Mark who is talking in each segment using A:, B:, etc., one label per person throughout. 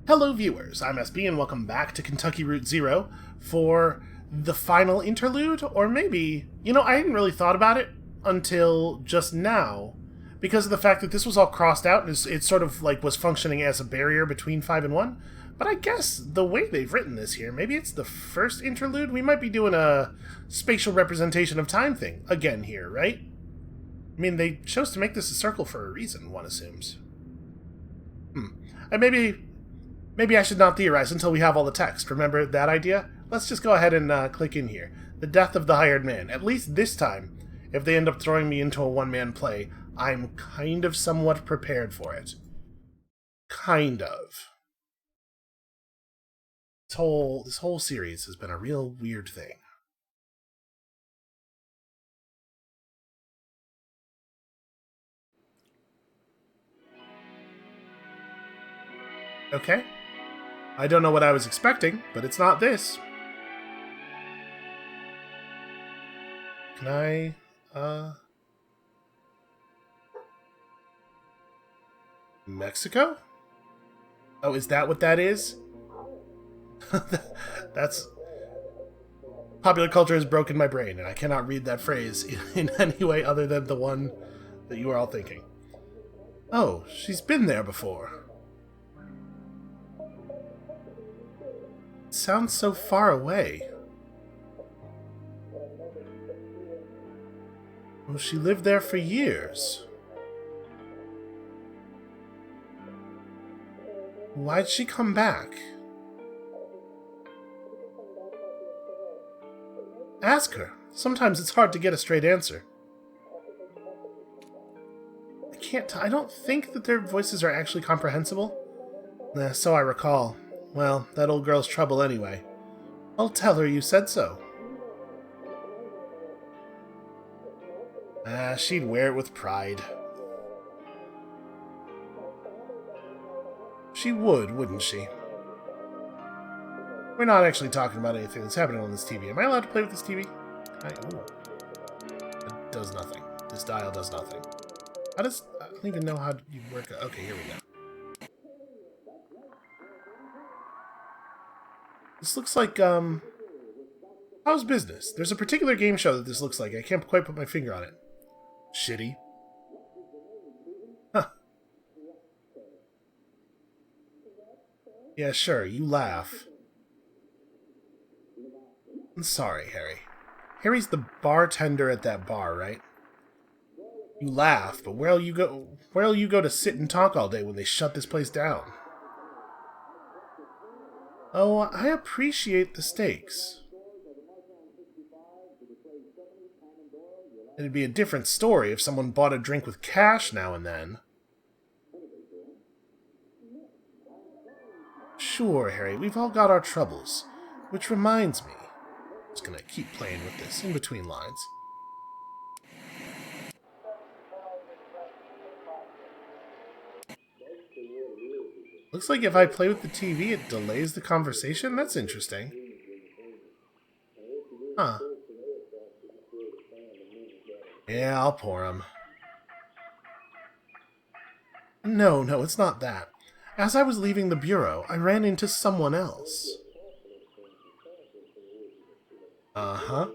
A: Hello viewers, I'm SB and welcome back to Kentucky Route Zero for the final interlude, or maybe, I hadn't really thought about it until just now, because of the fact that this was all crossed out and it sort of like was functioning as a barrier between 5 and 1, but I guess the way they've written this here, maybe it's the first interlude? We might be doing a spatial representation of time thing again here, right? I mean, they chose to make this a circle for a reason, one assumes. And maybe I should not theorize until we have all the text. Remember that idea? Let's just go ahead and click in here. The death of the hired man. At least this time, if they end up throwing me into a one-man play, I'm kind of somewhat prepared for it. Kind of. This whole series has been a real weird thing. Okay. I don't know what I was expecting, but it's not this. Can I, Mexico? Oh, is that what that is? That's... Popular culture has broken my brain, and I cannot read that phrase in any way other than the one that you are all thinking. Oh, she's been there before. It sounds so far away. Well, she lived there for years. Why'd she come back? Ask her. Sometimes it's hard to get a straight answer. I don't think that their voices are actually comprehensible. So I recall. Well, that old girl's trouble anyway. I'll tell her you said so. She'd wear it with pride. She would, wouldn't she? We're not actually talking about anything that's happening on this TV. Am I allowed to play with this TV? Ooh. It does nothing. This dial does nothing. I don't even know how you work it. Okay, here we go. This looks like, how's business? There's a particular game show that this looks like. I can't quite put my finger on it. Shitty. Huh. Yeah, sure, you laugh. I'm sorry, Harry. Harry's the bartender at that bar, right? You laugh, but where'll you go to sit and talk all day when they shut this place down? Oh, I appreciate the stakes. It'd be a different story if someone bought a drink with cash now and then. Sure, Harry, we've all got our troubles. Which reminds me. I'm just gonna keep playing with this in between lines. Looks like if I play with the TV, it delays the conversation? That's interesting. Huh. Yeah, I'll pour him. No, it's not that. As I was leaving the bureau, I ran into someone else. Uh-huh.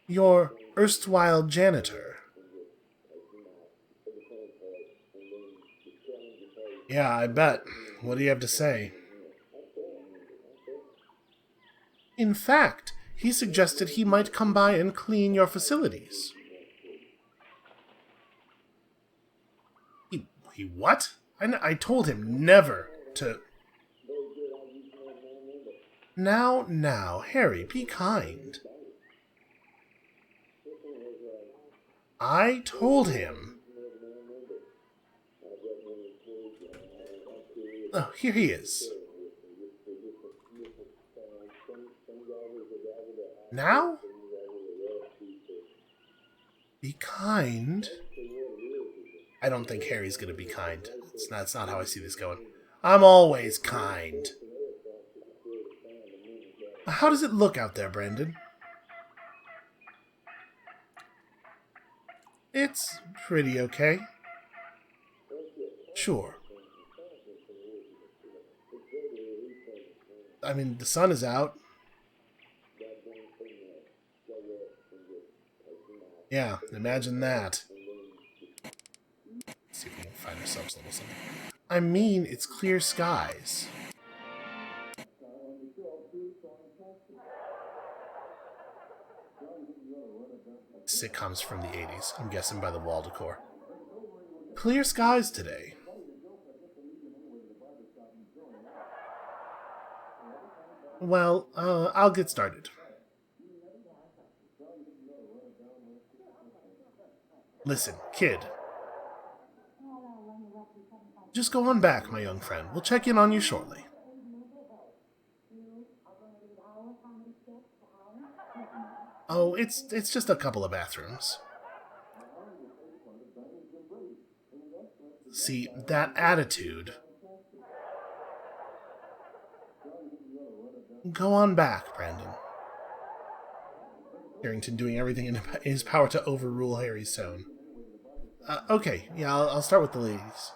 A: Your erstwhile janitor. Yeah, I bet. What do you have to say? In fact, he suggested he might come by and clean your facilities. He what? I told him never to... Now, Harry, be kind. I told him... Oh, here he is. Now? Be kind? I don't think Harry's gonna be kind. That's not how I see this going. I'm always kind. How does it look out there, Brandon? It's pretty okay. Sure. I mean, the sun is out. Yeah, imagine that. Let's see if we can find ourselves a little something. I mean, it's clear skies. Sitcoms from the 80s, I'm guessing by the wall decor. Clear skies today. Well, I'll get started. Listen, kid. Just go on back, my young friend. We'll check in on you shortly. Oh, it's just a couple of bathrooms. See, that attitude. Go on back, Brandon. Harrington doing everything in his power to overrule Harry's tone. Okay, yeah, I'll start with the ladies.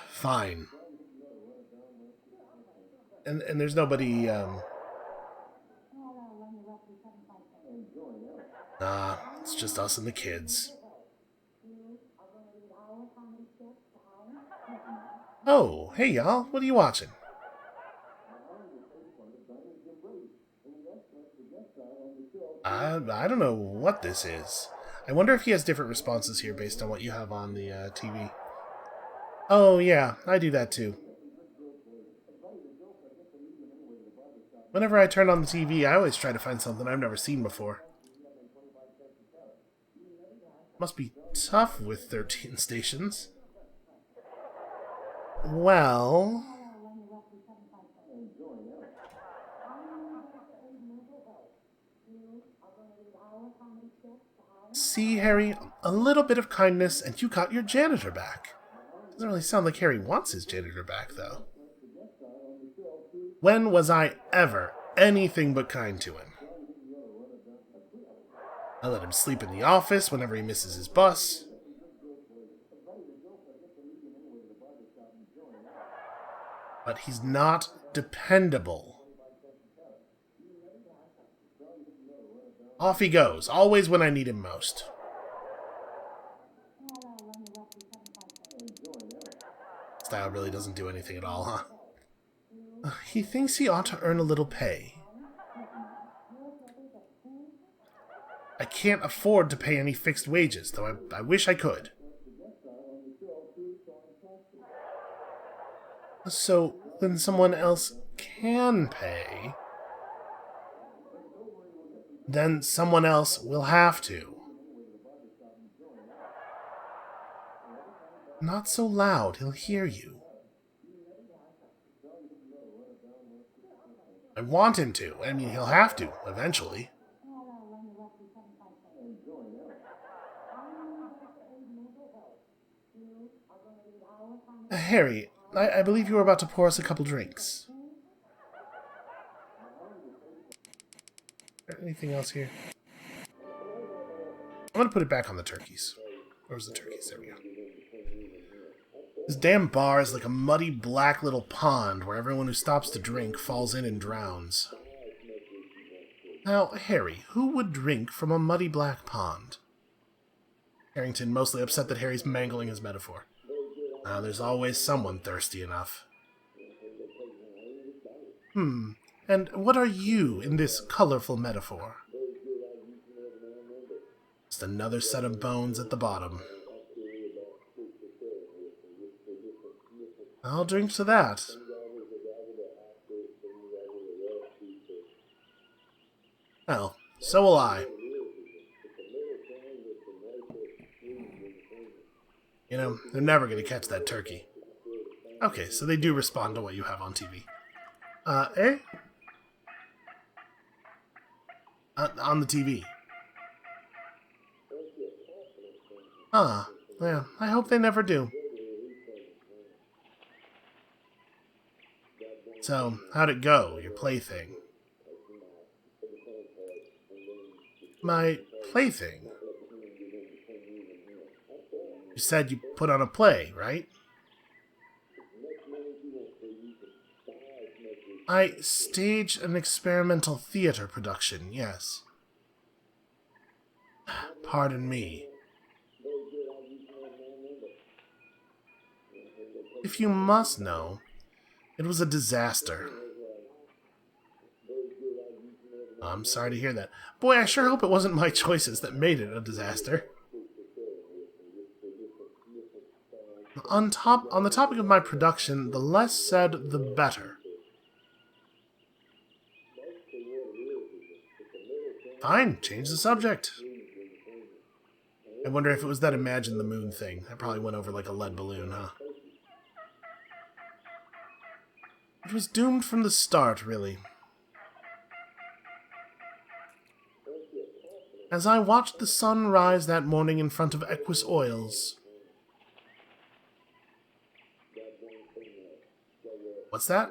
A: Fine. And there's nobody, Nah, it's just us and the kids. Oh, hey y'all, what are you watching? I don't know what this is. I wonder if he has different responses here based on what you have on the TV. Oh yeah, I do that too. Whenever I turn on the TV, I always try to find something I've never seen before. Must be tough with 13 stations. Well... See, Harry, a little bit of kindness and you got your janitor back. Doesn't really sound like Harry wants his janitor back, though. When was I ever anything but kind to him? I let him sleep in the office whenever he misses his bus. But he's not dependable. Off he goes, always when I need him most. Style really doesn't do anything at all, huh? He thinks he ought to earn a little pay. I can't afford to pay any fixed wages, though I wish I could. So, when someone else can pay, then someone else will have to. Not so loud, he'll hear you. I want him to. I mean, he'll have to, eventually. Harry, I believe you were about to pour us a couple drinks. Anything else here? I'm gonna put it back on the turkeys. Where's the turkeys? There we go. This damn bar is like a muddy black little pond where everyone who stops to drink falls in and drowns. Now, Harry, who would drink from a muddy black pond? Harrington, mostly upset that Harry's mangling his metaphor. There's always someone thirsty enough. And what are you in this colorful metaphor? Just another set of bones at the bottom. I'll drink to that. Well, so will I. You know, they're never going to catch that turkey. Okay, so they do respond to what you have on TV. Eh? On the TV. Yeah, I hope they never do. So, how'd it go, your plaything? My plaything? You said you put on a play, right? I staged an experimental theater production, yes. Pardon me. If you must know, it was a disaster. I'm sorry to hear that. Boy, I sure hope it wasn't my choices that made it a disaster. On the topic of my production, the less said, the better. Fine, change the subject. I wonder if it was that Imagine the Moon thing. That probably went over like a lead balloon, huh? It was doomed from the start, really. As I watched the sun rise that morning in front of Equus Oils... What's that?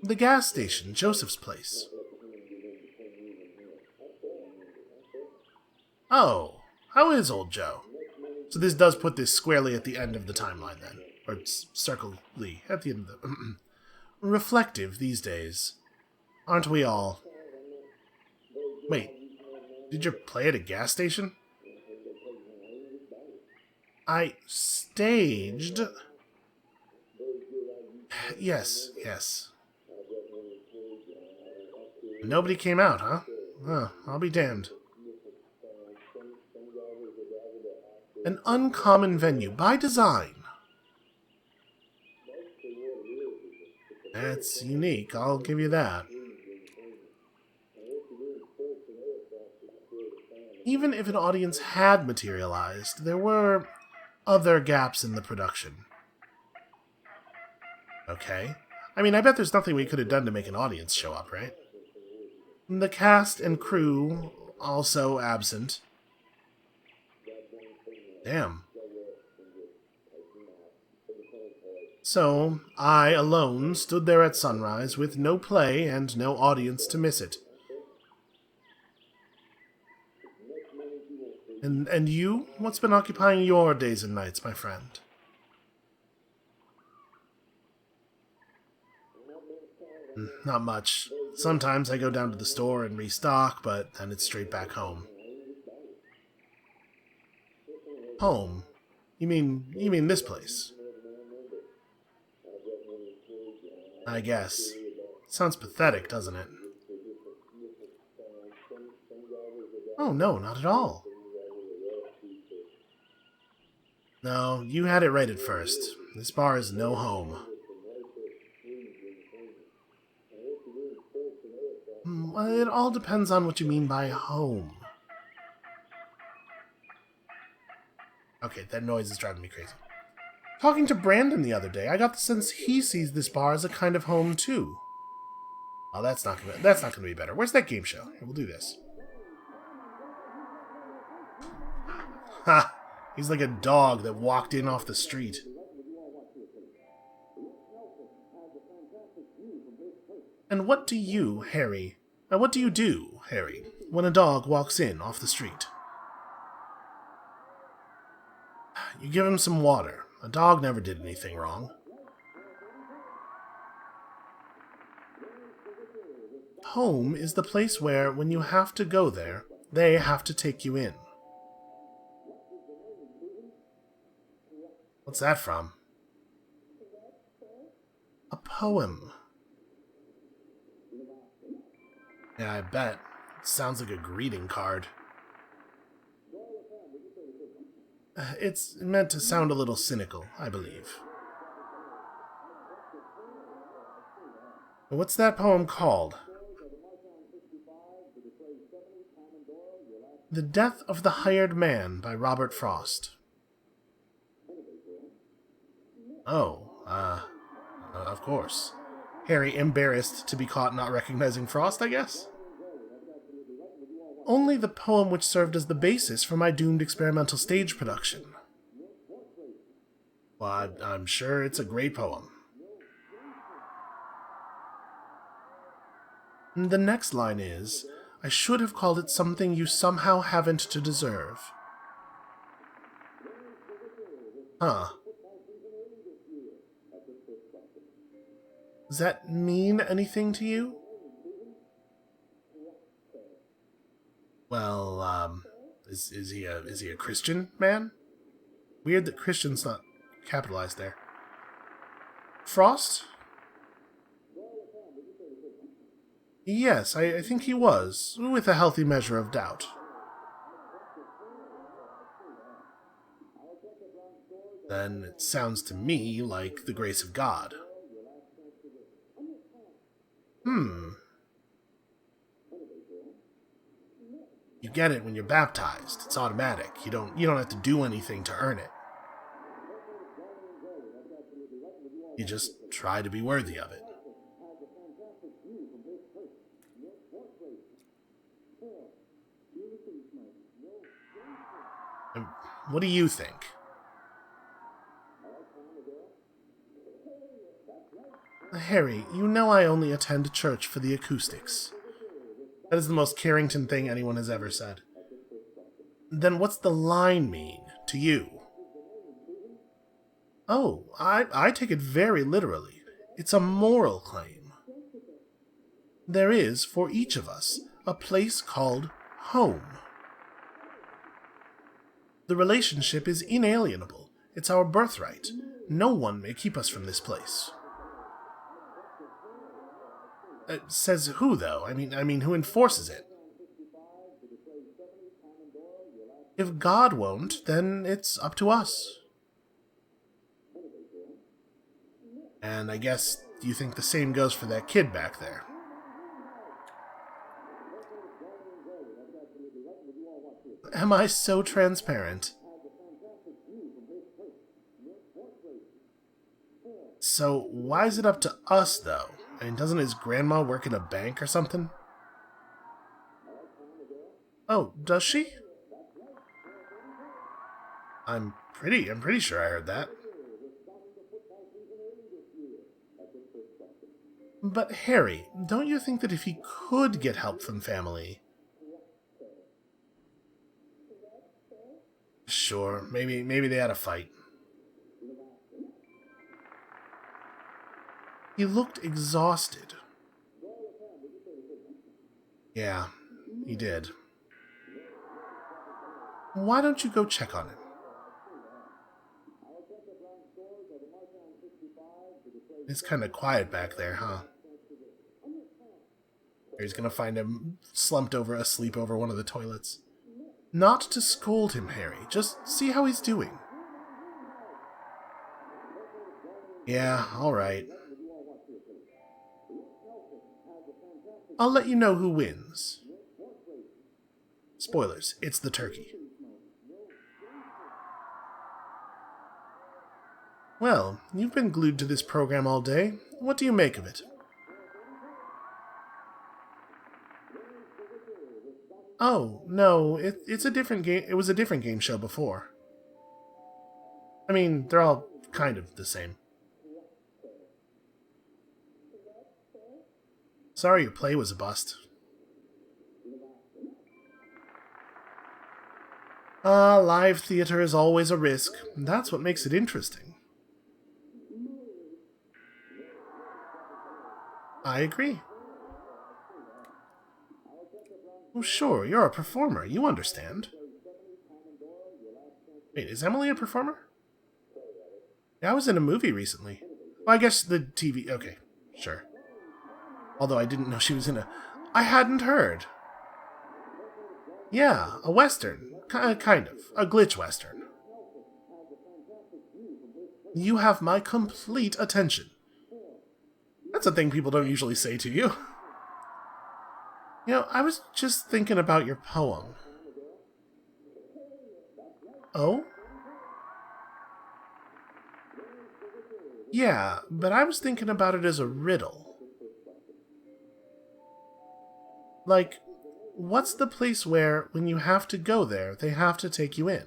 A: The gas station, Joseph's place. Oh, how is old Joe? So this does put this squarely at the end of the timeline, then. Or circle-ly, at the end of the... Reflective these days. Aren't we all? Wait, did you play at a gas station? I staged... Yes. Nobody came out, huh? Oh, I'll be damned. An uncommon venue, by design. That's unique, I'll give you that. Even if an audience had materialized, there were other gaps in the production. Okay. I mean, I bet there's nothing we could have done to make an audience show up, right? The cast and crew also absent. Damn. So, I alone stood there at sunrise with no play and no audience to miss it. And you? What's been occupying your days and nights, my friend? Not much. Sometimes I go down to the store and restock, but then it's straight back home. Home? You mean this place? I guess. Sounds pathetic, doesn't it? Oh, no, not at all. No, you had it right at first. This bar is no home. Well, it all depends on what you mean by home. Okay, that noise is driving me crazy. Talking to Brandon the other day, I got the sense he sees this bar as a kind of home too. Oh, that's not gonna be better. Where's that game show? Here, we'll do this. Ha! He's like a dog that walked in off the street. And what do you, Harry? What do you do, Harry, when a dog walks in off the street? You give him some water. A dog never did anything wrong. Home is the place where, when you have to go there, they have to take you in. What's that from? A poem. Yeah, I bet. It sounds like a greeting card. It's meant to sound a little cynical, I believe. What's that poem called? The Death of the Hired Man by Robert Frost. Oh, of course. Harry, embarrassed to be caught not recognizing Frost, I guess? Only the poem which served as the basis for my doomed experimental stage production. Well, I'm sure it's a great poem. The next line is, I should have called it something you somehow haven't to deserve. Huh. Does that mean anything to you? Well, is he a Christian man? Weird that Christian's not capitalized there. Frost? Yes, I think he was, with a healthy measure of doubt. Then it sounds to me like the grace of God. You get it when you're baptized. It's automatic. You don't have to do anything to earn it. You just try to be worthy of it. And what do you think? Harry, you know I only attend church for the acoustics. That is the most Carrington thing anyone has ever said. Then what's the line mean to you? Oh, I take it very literally. It's a moral claim. There is, for each of us, a place called home. The relationship is inalienable. It's our birthright. No one may keep us from this place. Says who, though? I mean, who enforces it? If God won't, then it's up to us. And I guess you think the same goes for that kid back there. Am I so transparent? So, why is it up to us, though? I mean, doesn't his grandma work in a bank or something? Oh, does she? I'm pretty sure I heard that. But Harry, don't you think that if he could get help from family... Sure, maybe they had a fight. He looked exhausted. Yeah, he did. Why don't you go check on him? It's kind of quiet back there, huh? He's gonna find him slumped over asleep over one of the toilets. Not to scold him, Harry. Just see how he's doing. Yeah, alright. I'll let you know who wins. Spoilers, it's the turkey. Well, you've been glued to this program all day. What do you make of it? Oh, no, it's a different game. It was a different game show before. I mean, they're all kind of the same. Sorry your play was a bust. Live theater is always a risk. That's what makes it interesting. I agree. Oh, sure, you're a performer. You understand. Wait, is Emily a performer? Yeah, I was in a movie recently. Well, I guess the TV... Okay, sure. Although I didn't know she was in a... I hadn't heard. Yeah, a western. Kind of. A glitch western. You have my complete attention. That's a thing people don't usually say to you. You know, I was just thinking about your poem. Oh? Yeah, but I was thinking about it as a riddle. Like, what's the place where, when you have to go there, they have to take you in?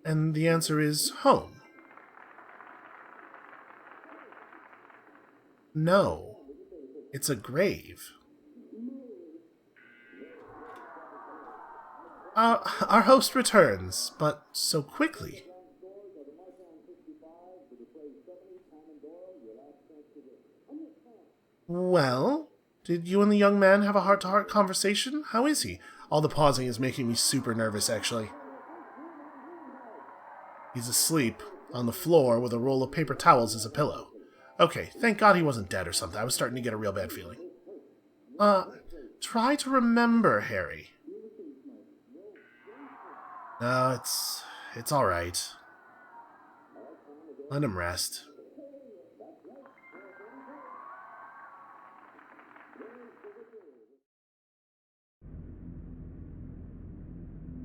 A: And the answer is home. No, it's a grave. Our host returns, but so quickly. Well, did you and the young man have a heart-to-heart conversation? How is he? All the pausing is making me super nervous, actually. He's asleep on the floor with a roll of paper towels as a pillow. Okay, thank God he wasn't dead or something. I was starting to get a real bad feeling. Try to remember, Harry. No, it's all right. Let him rest.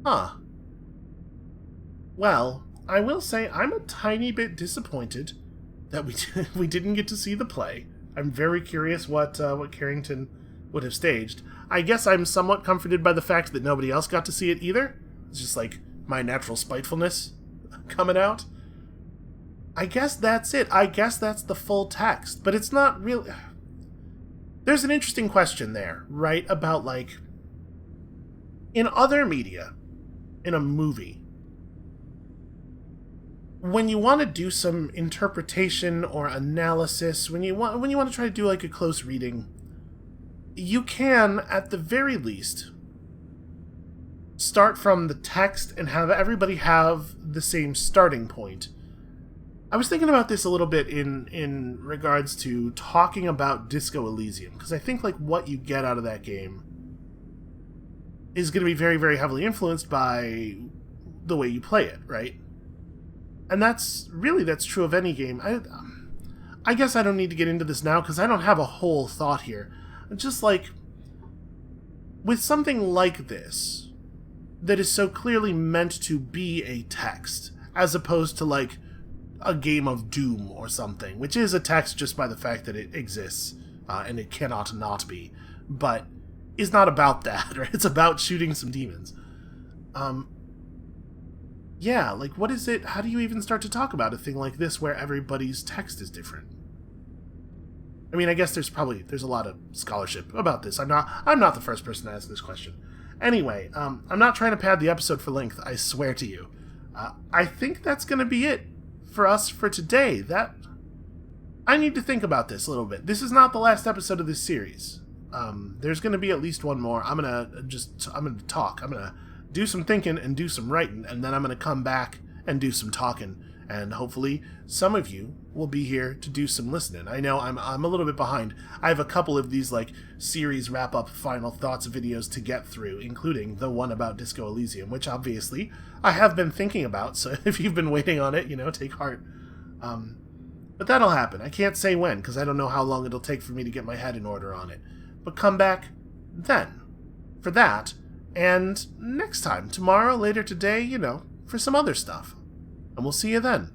A: Huh. Well, I will say I'm a tiny bit disappointed that we didn't get to see the play. I'm very curious what Carrington would have staged. I guess I'm somewhat comforted by the fact that nobody else got to see it either. It's just like my natural spitefulness coming out. I guess that's it. I guess that's the full text, but it's not really... There's an interesting question there, right? About, like, in other media, in a movie, when you want to do some interpretation or analysis, when you want to try to do, like, a close reading, you can, at the very least, start from the text and have everybody have the same starting point. I was thinking about this a little bit in regards to talking about Disco Elysium, because I think like what you get out of that game is going to be very, very heavily influenced by the way you play it, right? And that's true of any game. I guess I don't need to get into this now because I don't have a whole thought here. Just like, with something like this, that is so clearly meant to be a text, as opposed to like a game of Doom or something, which is a text just by the fact that it exists, and it cannot not be, but is not about that, right? It's about shooting some demons. Yeah, like, what is it? How do you even start to talk about a thing like this where everybody's text is different? I mean, I guess there's a lot of scholarship about this. I'm not the first person to ask this question. Anyway, I'm not trying to pad the episode for length, I swear to you. I think that's going to be it for us for today. I need to think about this a little bit. This is not the last episode of this series. There's going to be at least one more. I'm going to talk. I'm going to do some thinking and do some writing, and then I'm going to come back and do some talking, and hopefully some of you will be here to do some listening. I know I'm a little bit behind. I have a couple of these like series wrap-up final thoughts videos to get through, including the one about Disco Elysium, which obviously I have been thinking about, so if you've been waiting on it, take heart. But that'll happen. I can't say when, because I don't know how long it'll take for me to get my head in order on it. But come back then for that, and next time, tomorrow, later today, for some other stuff. And we'll see you then.